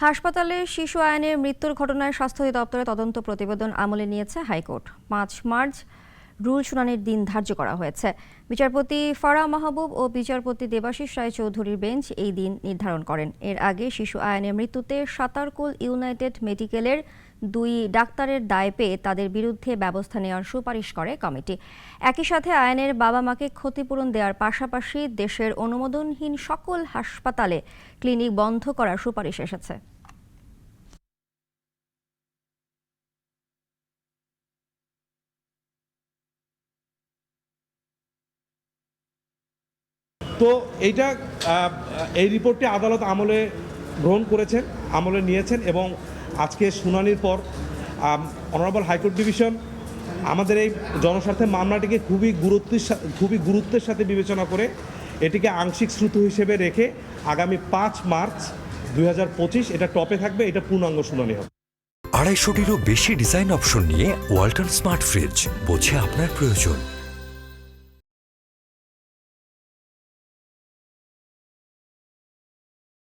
হাসপাতালে শিশু আয়নের মৃত্যুর ঘটনায় স্বাস্থ্য অধিদপ্তরের তদন্ত প্রতিবেদন আমলে নিয়েছে হাইকোর্ট। ৫ মার্চ রুল শুনানির দিন ধার্য করা হয়েছে। বিচারপতি ফারাহ মাহবুব ও বিচারপতি দেবাশিস রায়চৌধুরীর বেঞ্চ এই দিন নির্ধারণ করেন। এর আগে শিশু আয়নের মৃত্যুতে সাতারকুল ইউনাইটেড মেডিকেলের 2 ডাক্তারের দায় পেয়ে তাদের বিরুদ্ধে ব্যবস্থা নেওয়ার সুপারিশ করে কমিটি। একই সাথে আয়নের বাবা মাকে ক্ষতিপূরণ দেওয়ার পাশাপাশি দেশের অনুমোদনহীন সকল হাসপাতালে ক্লিনিক বন্ধ করার সুপারিশ এসেছে। তো এইটা এই রিপোর্টটি আদালত আমলে গ্রহণ করেছেন, আমলে নিয়েছেন এবং আজকে শুনানির পর অনারেবল হাইকোর্ট ডিভিশন আমাদের এই জনস্বার্থের মামলাটিকে খুবই গুরুত্বের সাথে বিবেচনা করে এটিকে আংশিক শ্রুত হিসেবে রেখে আগামী 5 মার্চ 2025 এটা টপে থাকবে, এটা পূর্ণাঙ্গ শুনানি হবে। 250টিরও বেশি ডিজাইন অপশন নিয়ে ওয়ালটন স্মার্ট ফ্রিজ, বোঝে আপনার প্রয়োজন।